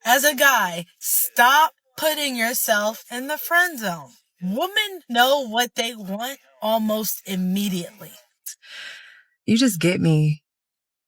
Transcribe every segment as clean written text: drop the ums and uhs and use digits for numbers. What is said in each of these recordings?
As a guy, stop putting yourself in the friend zone. Women know what they want almost immediately. You just get me.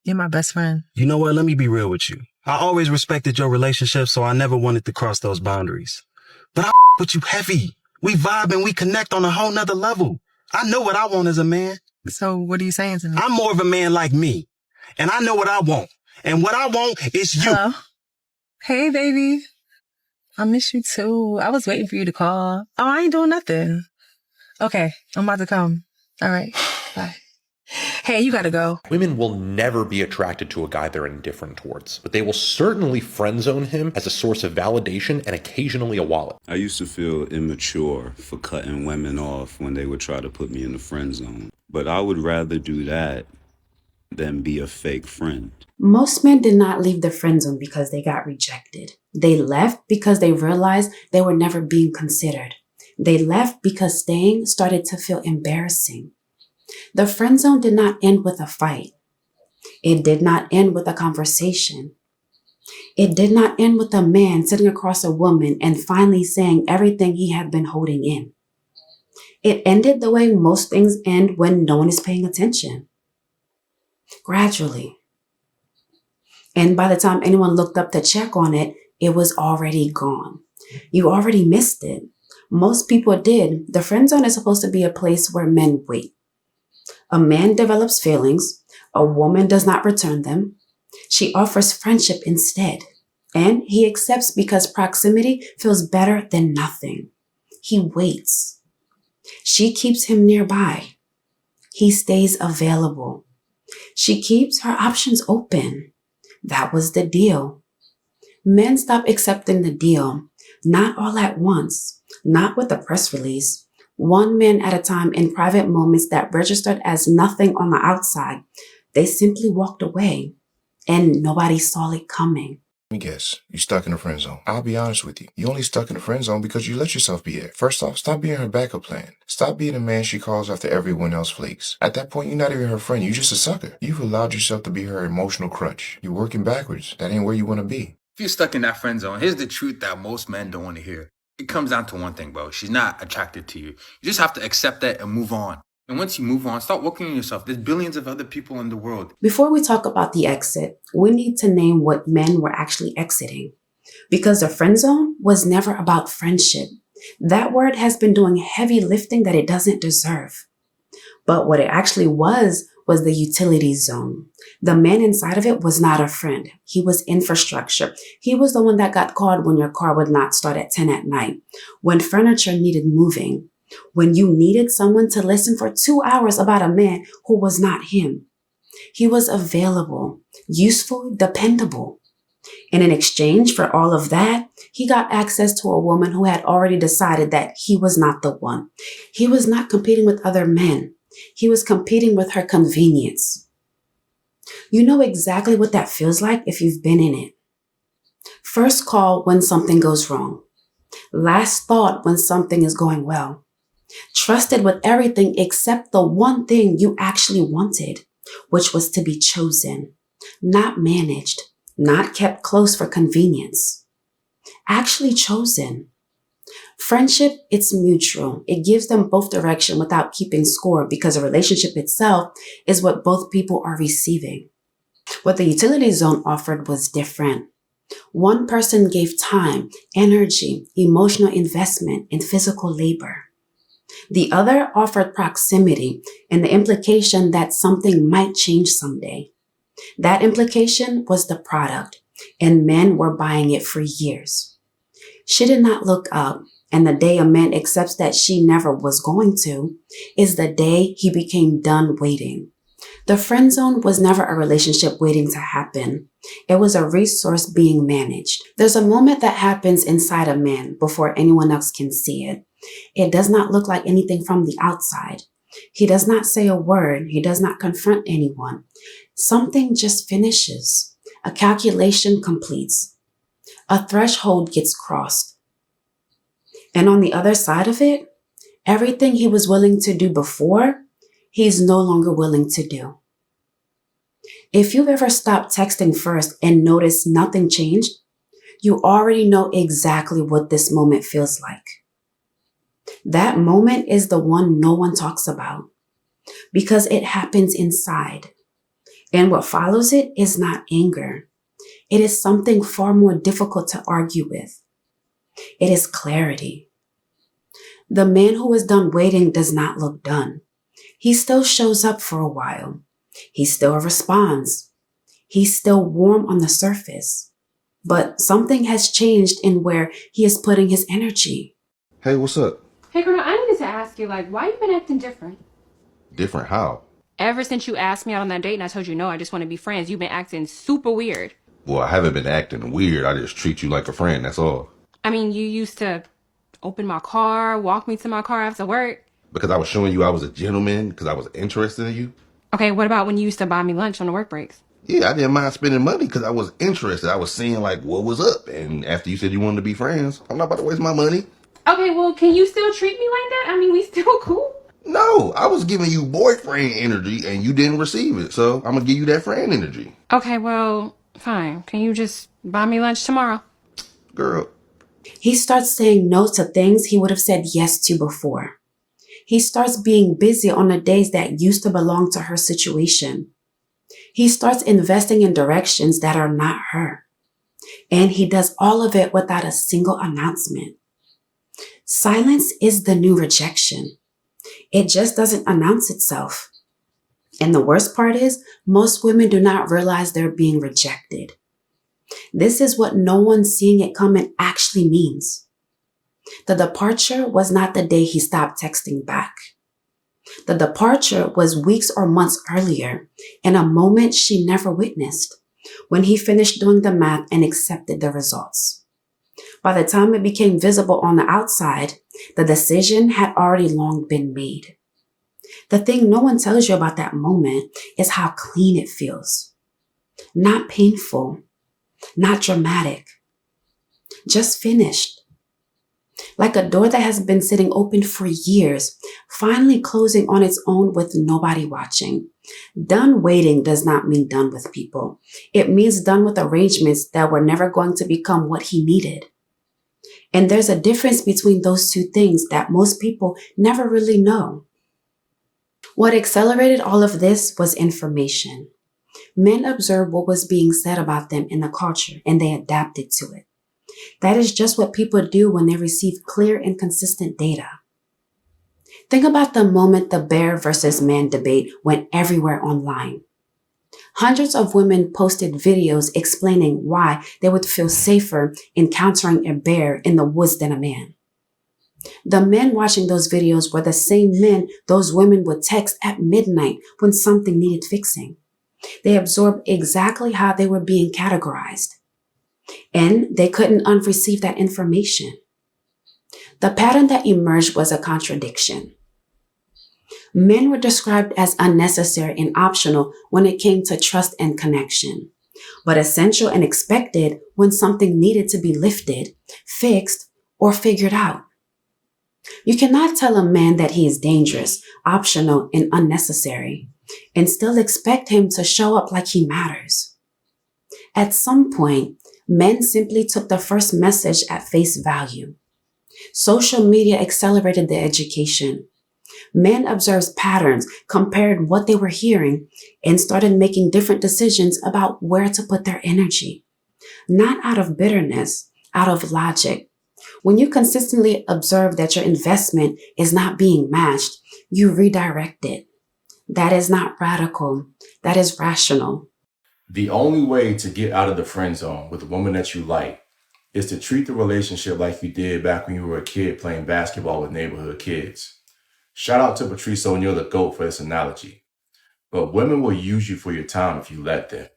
You're my best friend. You know what? Let me be real with you. I always respected your relationship, so I never wanted to cross those boundaries. But I with you heavy. We vibe and we connect on a whole nother level. I know what I want as a man. So what are you saying to me? I'm more of a man like me. And I know what I want. And what I want is you. Hello? Hey, baby. I miss you too. I was waiting for you to call. Oh, I ain't doing nothing. Okay, I'm about to come. All right, bye. Hey, you gotta go. Women will never be attracted to a guy they're indifferent towards, but they will certainly friend zone him as a source of validation and occasionally a wallet. I used to feel immature for cutting women off when they would try to put me in the friend zone. But I would rather do that than be a fake friend. Most men did not leave the friend zone because they got rejected. They left because they realized they were never being considered. They left because staying started to feel embarrassing. The friend zone did not end with a fight. It did not end with a conversation. It did not end with a man sitting across a woman and finally saying everything he had been holding in. It ended the way most things end when no one is paying attention. Gradually. And by the time anyone looked up to check on it, it was already gone. You already missed it. Most people did. The friend zone is supposed to be a place where men wait. A man develops feelings. A woman does not return them. She offers friendship instead. And he accepts because proximity feels better than nothing. He waits. She keeps him nearby. He stays available. She keeps her options open. That was the deal. Men stop accepting the deal, not all at once, not with a press release. One man at a time in private moments that registered as nothing on the outside. They simply walked away, and nobody saw it coming. Let me guess, you stuck in the friend zone. I'll be honest with you. You only stuck in the friend zone because you let yourself be there. First off, stop being her backup plan. Stop being a man she calls after everyone else flakes. At that point, you're not even her friend. You're just a sucker. You've allowed yourself to be her emotional crutch. You're working backwards. That ain't where you want to be. If you're stuck in that friend zone, here's the truth that most men don't want to hear. It comes down to one thing, bro. She's not attracted to you. You just have to accept that and move on. And once you move on, start working on yourself. There's billions of other people in the world. Before we talk about the exit, we need to name what men were actually exiting. Because the friend zone was never about friendship. That word has been doing heavy lifting that it doesn't deserve. But what it actually was the utility zone. The man inside of it was not a friend. He was infrastructure. He was the one that got called when your car would not start at 10 at night, when furniture needed moving, when you needed someone to listen for 2 hours about a man who was not him. He was available, useful, dependable. And in exchange for all of that, he got access to a woman who had already decided that he was not the one. He was not competing with other men. He was competing with her convenience. You know exactly what that feels like if you've been in it. First call when something goes wrong. Last thought when something is going well. Trusted with everything except the one thing you actually wanted, which was to be chosen, not managed, not kept close for convenience. Actually chosen. Friendship, it's mutual. It gives them both direction without keeping score because a relationship itself is what both people are receiving. What the utility zone offered was different. One person gave time, energy, emotional investment, and physical labor. The other offered proximity and the implication that something might change someday. That implication was the product, and men were buying it for years. She did not look up. And the day a man accepts that she never was going to is the day he became done waiting. The friend zone was never a relationship waiting to happen. It was a resource being managed. There's a moment that happens inside a man before anyone else can see it. It does not look like anything from the outside. He does not say a word. He does not confront anyone. Something just finishes. A calculation completes. A threshold gets crossed. And on the other side of it, everything he was willing to do before, he's no longer willing to do. If you've ever stopped texting first and noticed nothing changed, You already know exactly what this moment feels like. That moment is the one no one talks about because it happens inside. And what follows it is not anger. It is something far more difficult to argue with. It is clarity. The man who is done waiting does not look done. He still shows up for a while. He still responds. He's still warm on the surface. But something has changed in where he is putting his energy. Hey, what's up? Hey, Colonel, I needed to ask you, why you been acting different? Different how? Ever since you asked me out on that date and I told you no, I just want to be friends, you've been acting super weird. Well, I haven't been acting weird. I just treat you like a friend, that's all. I mean, you used to open my car, walk me to my car after work. Because I was showing you I was a gentleman, because I was interested in you. Okay, what about when you used to buy me lunch on the work breaks? Yeah, I didn't mind spending money because I was interested. I was seeing like what was up. And after you said you wanted to be friends, I'm not about to waste my money. Okay, well, can you still treat me like that? I mean, we still cool. No, I was giving you boyfriend energy and you didn't receive it. So I'm going to give you that friend energy. Okay, well, fine. Can you just buy me lunch tomorrow? Girl. He starts saying no to things he would have said yes to before. He starts being busy on the days that used to belong to her situation. He starts investing in directions that are not her. And he does all of it without a single announcement. Silence is the new rejection. It just doesn't announce itself. And the worst part is, most women do not realize they're being rejected. This is what no one seeing it coming actually means. The departure was not the day he stopped texting back. The departure was weeks or months earlier, in a moment she never witnessed, when he finished doing the math and accepted the results. By the time it became visible on the outside, the decision had already long been made. The thing no one tells you about that moment is how clean it feels. Not painful, not dramatic, just finished. Like a door that has been sitting open for years, finally closing on its own with nobody watching. Done waiting does not mean done with people. It means done with arrangements that were never going to become what he needed. And there's a difference between those two things that most people never really know. What accelerated all of this was information. Men observed what was being said about them in the culture and they adapted to it. That is just what people do when they receive clear and consistent data. Think about the moment the bear versus man debate went everywhere online. Hundreds of women posted videos explaining why they would feel safer encountering a bear in the woods than a man. The men watching those videos were the same men those women would text at midnight when something needed fixing. They absorbed exactly how they were being categorized. And they couldn't unreceive that information. The pattern that emerged was a contradiction. Men were described as unnecessary and optional when it came to trust and connection, but essential and expected when something needed to be lifted, fixed, or figured out. You cannot tell a man that he is dangerous, optional, and unnecessary, and still expect him to show up like he matters. At some point, men simply took the first message at face value. Social media accelerated the education. Men observed patterns, compared what they were hearing, and started making different decisions about where to put their energy. Not out of bitterness, out of logic. When you consistently observe that your investment is not being matched, you redirect it. That is not radical. That is rational. The only way to get out of the friend zone with a woman that you like is to treat the relationship like you did back when you were a kid playing basketball with neighborhood kids. Shout out to Patrice O'Neal, the GOAT, for this analogy. But women will use you for your time if you let them.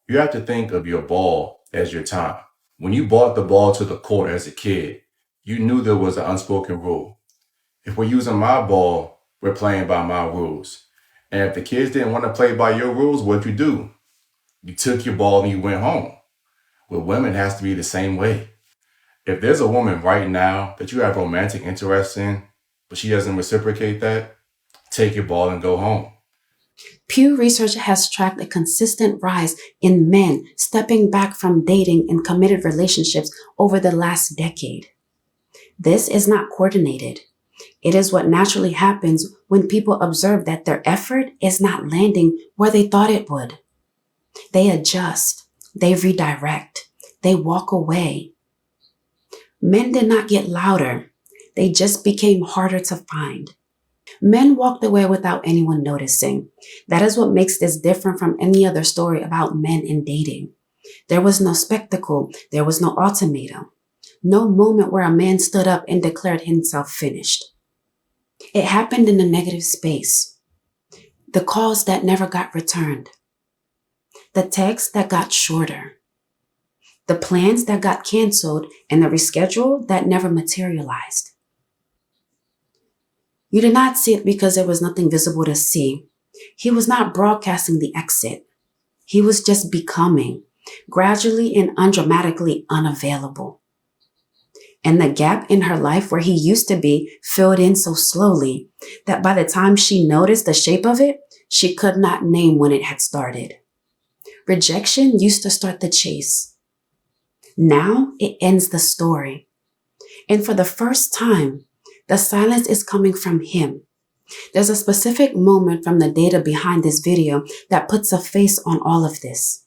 You have to think of your ball as your time. When you brought the ball to the court as a kid, you knew there was an unspoken rule. If we're using my ball, we're playing by my rules. And if the kids didn't want to play by your rules, what'd you do? You took your ball and you went home. With women, it has to be the same way. If there's a woman right now that you have romantic interest in, but she doesn't reciprocate that, take your ball and go home. Pew Research has tracked a consistent rise in men stepping back from dating in committed relationships over the last decade. This is not coordinated. It is what naturally happens when people observe that their effort is not landing where they thought it would. They adjust, they redirect, they walk away. Men did not get louder, they just became harder to find. Men walked away without anyone noticing. That is what makes this different from any other story about men in dating. There was no spectacle, there was no ultimatum, no moment where a man stood up and declared himself finished. It happened in a negative space. The calls that never got returned. The texts that got shorter. The plans that got canceled and the reschedule that never materialized. You did not see it because there was nothing visible to see. He was not broadcasting the exit. He was just becoming, gradually and undramatically unavailable. And the gap in her life where he used to be filled in so slowly that by the time she noticed the shape of it, she could not name when it had started. Rejection used to start the chase. Now it ends the story. And for the first time, the silence is coming from him. There's a specific moment from the data behind this video that puts a face on all of this.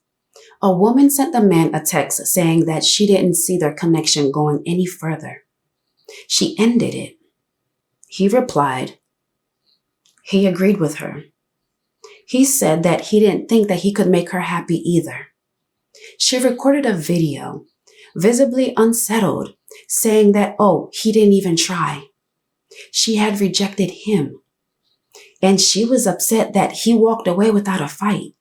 A woman sent the man a text saying that she didn't see their connection going any further. She ended it. He replied. He agreed with her. He said that he didn't think that he could make her happy either. She recorded a video, visibly unsettled, saying that, he didn't even try. She had rejected him. And she was upset that he walked away without a fight.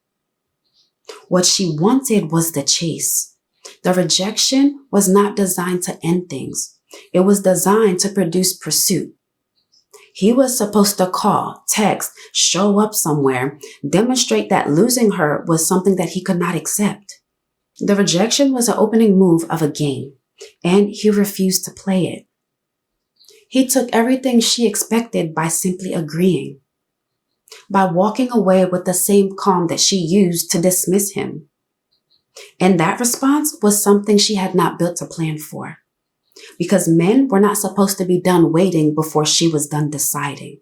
What she wanted was the chase. The rejection was not designed to end things. It was designed to produce pursuit. He was supposed to call, text, show up somewhere, demonstrate that losing her was something that he could not accept. The rejection was an opening move of a game, and he refused to play it. He took everything she expected by simply agreeing, by walking away with the same calm that she used to dismiss him. And that response was something she had not built a plan for, because men were not supposed to be done waiting before she was done deciding.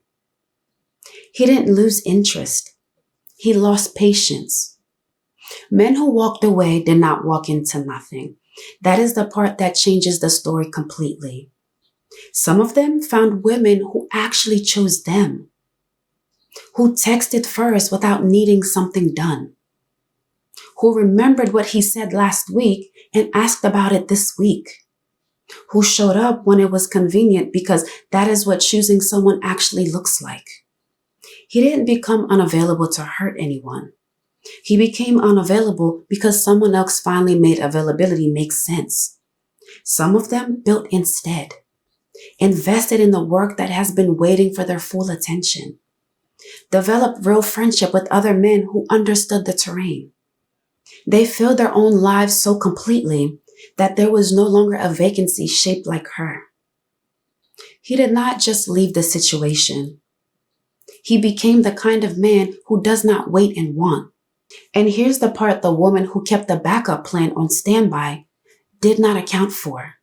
He didn't lose interest. He lost patience. Men who walked away did not walk into nothing. That is the part that changes the story completely. Some of them found women who actually chose them, who texted first without needing something done, who remembered what he said last week and asked about it this week, who showed up when it was convenient because that is what choosing someone actually looks like. He didn't become unavailable to hurt anyone. He became unavailable because someone else finally made availability make sense. Some of them built instead, invested in the work that has been waiting for their full attention, developed real friendship with other men who understood the terrain. They filled their own lives so completely that there was no longer a vacancy shaped like her. He did not just leave the situation. He became the kind of man who does not wait and want. And here's the part the woman who kept the backup plan on standby did not account for.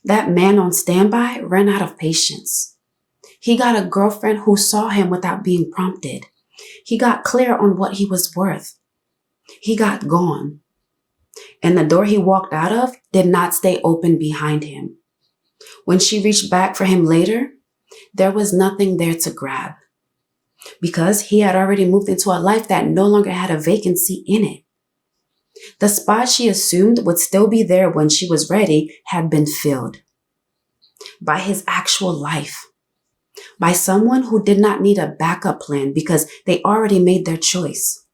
That man on standby ran out of patience. He got a girlfriend who saw him without being prompted. He got clear on what he was worth. He got gone. And the door he walked out of did not stay open behind him. When she reached back for him later, there was nothing there to grab, because he had already moved into a life that no longer had a vacancy in it. The spot she assumed would still be there when she was ready had been filled by his actual life, by someone who did not need a backup plan because they already made their choice.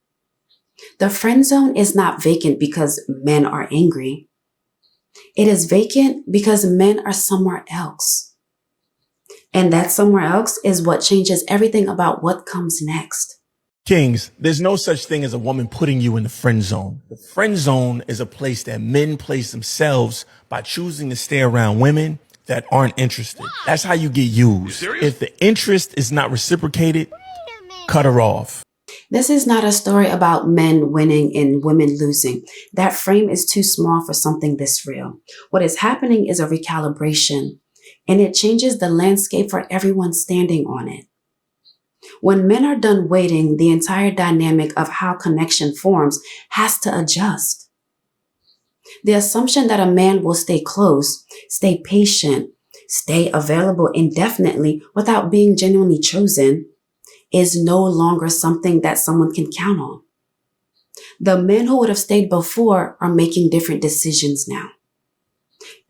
The friend zone is not vacant because men are angry. It is vacant because men are somewhere else. And that somewhere else is what changes everything about what comes next. Kings, there's no such thing as a woman putting you in the friend zone. The friend zone is a place that men place themselves by choosing to stay around women that aren't interested. That's how you get used. If the interest is not reciprocated, cut her off. This is not a story about men winning and women losing. That frame is too small for something this real. What is happening is a recalibration, and it changes the landscape for everyone standing on it. When men are done waiting, the entire dynamic of how connection forms has to adjust. The assumption that a man will stay close, stay patient, stay available indefinitely without being genuinely chosen is no longer something that someone can count on. The men who would have stayed before are making different decisions now.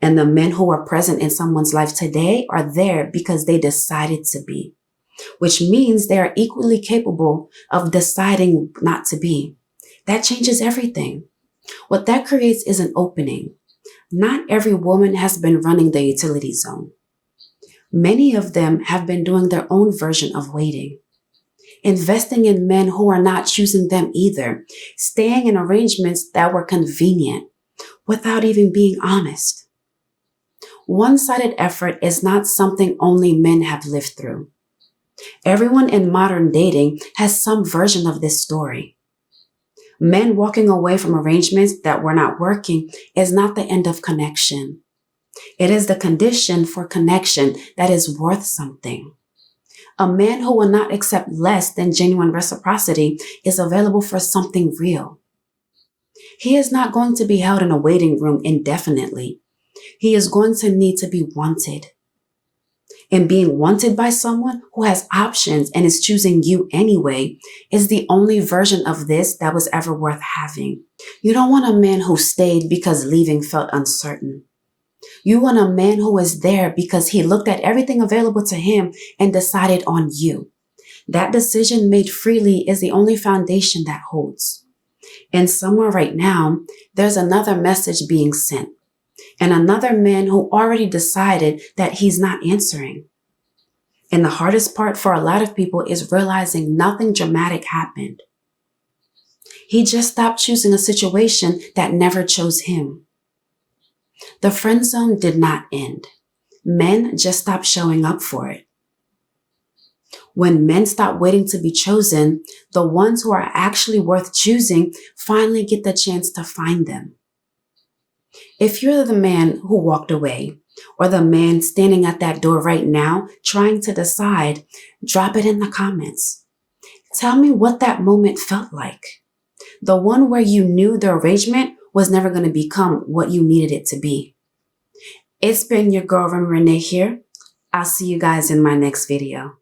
And the men who are present in someone's life today are there because they decided to be, which means they are equally capable of deciding not to be. That changes everything. What that creates is an opening. Not every woman has been running the utility zone. Many of them have been doing their own version of waiting. Investing in men who are not choosing them either, staying in arrangements that were convenient without even being honest. One-sided effort is not something only men have lived through. Everyone in modern dating has some version of this story. Men walking away from arrangements that were not working is not the end of connection. It is the condition for connection that is worth something. A man who will not accept less than genuine reciprocity is available for something real. He is not going to be held in a waiting room indefinitely. He is going to need to be wanted. And being wanted by someone who has options and is choosing you anyway is the only version of this that was ever worth having. You don't want a man who stayed because leaving felt uncertain. You want a man who is there because he looked at everything available to him and decided on you. That decision made freely is the only foundation that holds. And somewhere right now, there's another message being sent. And another man who already decided that he's not answering. And the hardest part for a lot of people is realizing nothing dramatic happened. He just stopped choosing a situation that never chose him. The friend zone did not end. Men just stopped showing up for it. When men stop waiting to be chosen, the ones who are actually worth choosing finally get the chance to find them. If you're the man who walked away, or the man standing at that door right now trying to decide, drop it in the comments. Tell me what that moment felt like. The one where you knew the arrangement was never going to become what you needed it to be. It's been your girl Rene here. I'll see you guys in my next video.